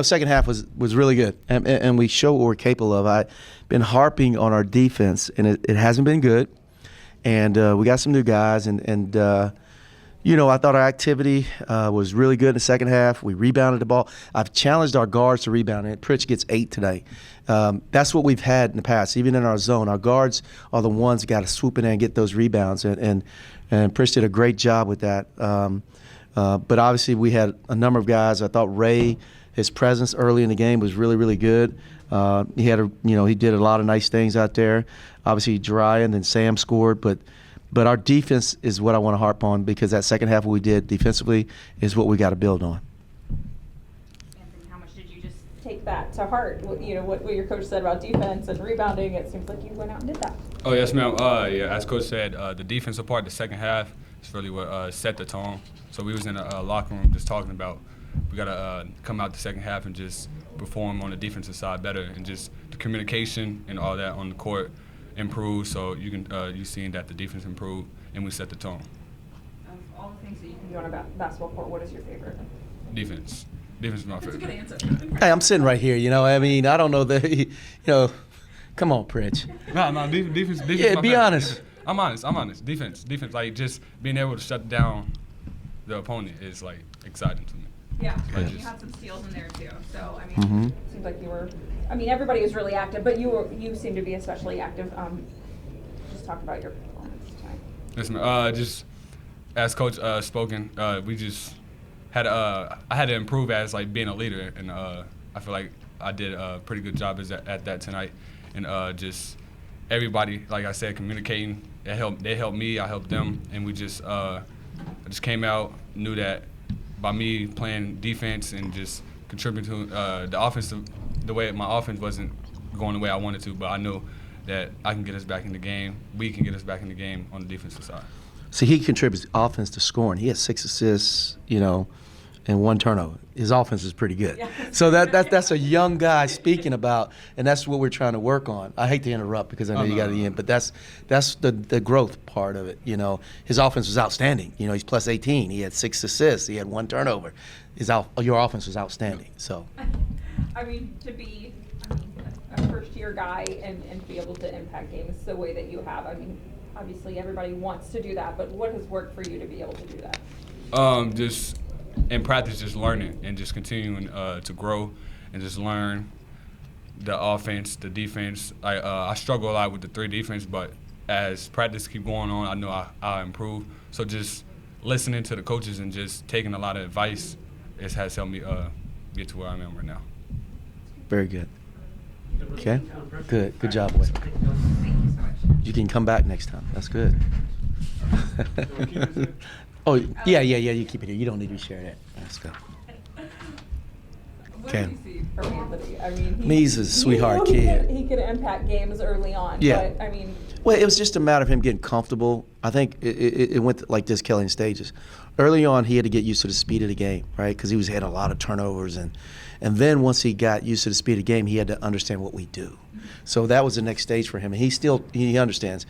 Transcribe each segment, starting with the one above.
Second half was really good, and we show what we're capable of. I've been harping on our defense, and it hasn't been good. And we got some new guys, and I thought our activity was really good in the second half. We rebounded the ball. I've challenged our guards to rebound, and Pritch gets 8 today. That's what we've had in the past, even in our zone. Our guards are the ones that got to swoop in there and get those rebounds, and Pritch did a great job with that. But obviously we had a number of guys. I thought Ray, his presence early in the game was really, really good. He did a lot of nice things out there. Obviously Jariah and then Sam scored, but our defense is what I want to harp on, because that second half what we did defensively is what we got to build on. Anthony, how much did you just take that to heart? What your coach said about defense and rebounding, it seems like you went out and did that. Oh, yes, ma'am. As Coach said, the defensive part, the second half, is really what set the tone. So we was in a locker room just talking about we got to come out the second half and just perform on the defensive side better, and just the communication and all that on the court improved. So you seen that the defense improved, and we set the tone. Of all the things that you can do on a basketball court, what is your favorite? Defense. Defense is my favorite. That's a good answer. Hey, I'm sitting right here. I don't know that. Come on, Pritch. No, defense. Yeah, be honest. I'm honest. Defense, like just being able to shut down the opponent is like exciting to me. Yeah, you had some steals in there too. So it seems like you were. Everybody was really active, but you seem to be especially active. Just talk about your performance tonight. Yes, ma'am. Just as Coach spoken, we just had I had to improve as like being a leader, and I feel like I did a pretty good job at that tonight, and just everybody, like I said, communicating. They helped me, I helped them, and we just I just came out, knew that by me playing defense and just contributing to the offense, the way my offense wasn't going the way I wanted to, but I know that I can get us back in the game. We can get us back in the game on the defensive side. See, he contributes offense to scoring. He has 6 assists, and 1 turnover. His offense is pretty good. Yeah. So that's a young guy speaking about, and that's what we're trying to work on. I hate to interrupt because I know you got to end, but that's the growth part of it. His offense was outstanding. He's plus 18. He had 6 assists. He had 1 turnover. Your offense was outstanding. So, to be a first-year guy and be able to impact games the way that you have. Obviously everybody wants to do that, but what has worked for you to be able to do that? Just in practice, just learning and just continuing to grow and just learn the offense, the defense. I struggle a lot with the 3 defense, but as practice keep going on, I know I improve. So just listening to the coaches and just taking a lot of advice has helped me get to where I am right now. Very good. Okay. Good job, boy. Thank you so much. You can come back next time. That's good. Oh, yeah, you keep it here. You don't need to be sharing it. Let's go. What do you see from Anthony? He's a sweetheart kid. He could impact games early on. Yeah. But, Well, it was just a matter of him getting comfortable. I think it went like this, Kelly, in stages. Early on, he had to get used to the speed of the game, right? Because he was having a lot of turnovers. And then once he got used to the speed of the game, he had to understand what we do. So that was the next stage for him. And he understands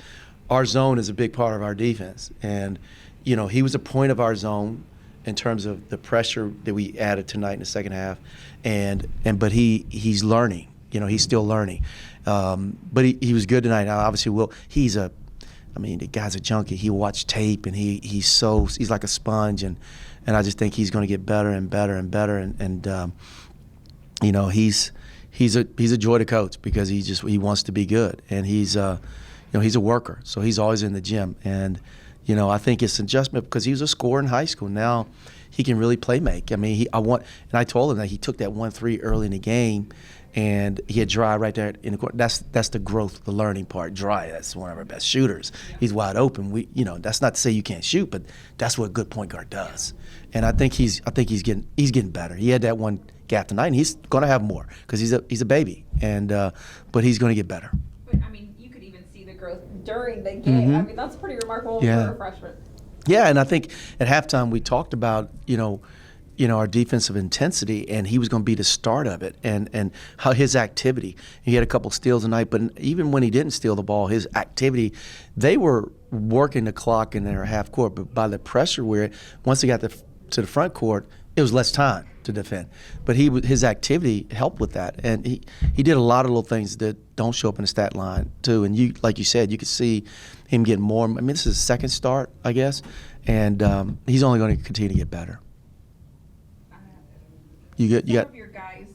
our zone is a big part of our defense. And, he was a point of our zone in terms of the pressure that we added tonight in the second half. But he's learning. He's still learning. But he was good tonight. Now, obviously, the guy's a junkie. He'll watch tape, and he's like a sponge, and I just think he's going to get better and better and better. He's a joy to coach because he wants to be good, and he's a worker, so he's always in the gym. And I think it's an adjustment because he was a scorer in high school. Now he can really play make. And I told him that he took that 1-3 early in the game. And he had Dry right there in the court. That's the growth, the learning part. Dry, that's one of our best shooters. He's wide open. That's not to say you can't shoot, but that's what a good point guard does. And I think he's getting better. He had that one gap tonight, and he's going to have more because he's a baby. But he's going to get better. But you could even see the growth during the game. Mm-hmm. That's pretty remarkable for a freshman. Yeah, and I think at halftime we talked about our defensive intensity, and he was going to be the start of it, and how his activity. He had a couple steals tonight, but even when he didn't steal the ball, his activity, they were working the clock in their half court, but by the pressure once they got to the front court, it was less time to defend. But his activity helped with that, and he did a lot of little things that don't show up in the stat line too. And you, like you said, you could see him getting more. I mean, this is his second start, I guess, and he's only going to continue to get better. You Some got of your guys,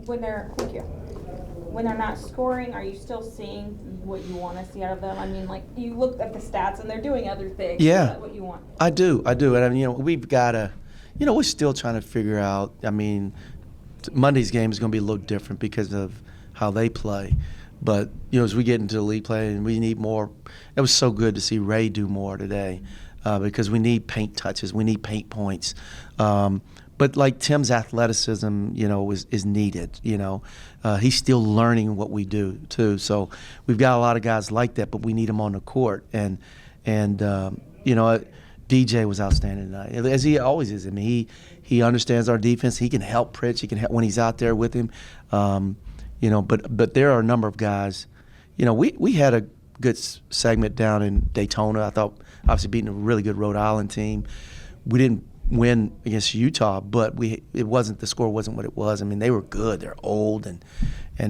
when they're not scoring, are you still seeing what you want to see out of them? I mean, like, you look at the stats and they're doing other things. Yeah. Is that what you want? I do, and I mean, we've got to, we're still trying to figure out. I mean, Monday's game is going to be a little different because of how they play, but as we get into the league play, and we need more. It was so good to see Ray do more today, because we need paint touches, we need paint points. But like Tim's athleticism, is needed. He's still learning what we do too. So we've got a lot of guys like that, but we need them on the court. And DJ was outstanding tonight, as he always is. I mean, he understands our defense. He can help Pritch. He can help when he's out there with him. But there are a number of guys. We had a good segment down in Daytona. I thought, obviously beating a really good Rhode Island team. We didn't win against Utah, but the score wasn't what it was. I mean, they were good. They're old and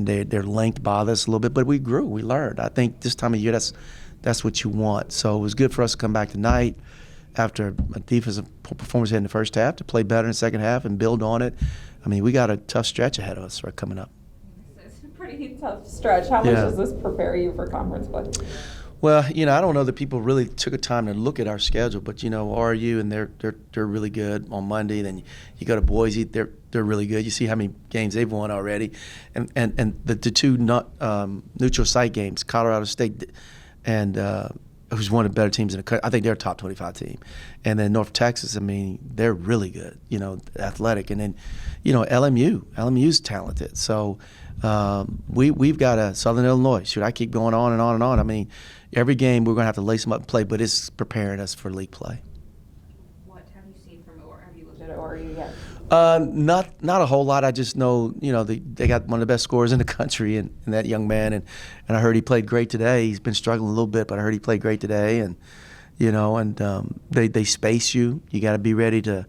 their length bothered us a little bit, but we grew. We learned. I think this time of year, that's what you want. So it was good for us to come back tonight after a defensive performance in the first half to play better in the second half and build on it. I mean, we got a tough stretch ahead of us coming up. It's a pretty tough stretch. How much does this prepare you for conference play? Well, I don't know that people really took a time to look at our schedule, but RU and they're really good on Monday. Then you go to Boise, they're really good. You see how many games they've won already, and the two neutral site games, Colorado State and who's one of the better teams in the country. I think they're a top 25 team, and then North Texas. I mean, they're really good. Athletic, and then LMU's talented. So we've got a Southern Illinois. Should I keep going on and on and on? I mean, every game we're going to have to lace them up and play, but it's preparing us for league play. What have you seen from ORU? Have you looked at ORU yet? Not a whole lot. I just know, they got one of the best scorers in the country in that young man, and I heard he played great today. He's been struggling a little bit, but I heard he played great today, and they space you. You got to be ready to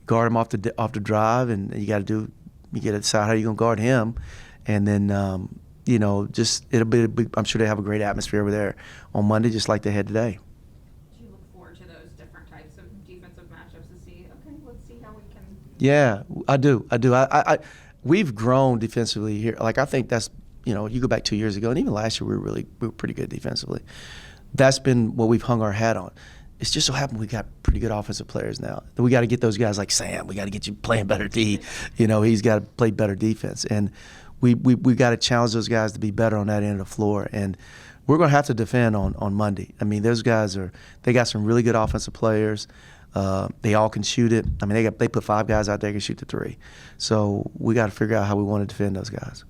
guard him off the drive, and you got to decide how you're going to guard him. And then, it'll be I'm sure they have a great atmosphere over there on Monday, just like they had today. Do you look forward to those different types of defensive matchups to see, okay, let's see how we can? Yeah, I do. We've grown defensively here. Like, I think that's, you go back 2 years ago, and even last year we were pretty good defensively. That's been what we've hung our hat on. It's just so happened we got pretty good offensive players now. We got to get those guys like Sam. We got to get you playing better D. He's got to play better defense. And we got to challenge those guys to be better on that end of the floor. And we're going to have to defend on Monday. I mean, those guys they got some really good offensive players. They all can shoot it. I mean, they put 5 guys out there who can shoot the 3. So we got to figure out how we want to defend those guys.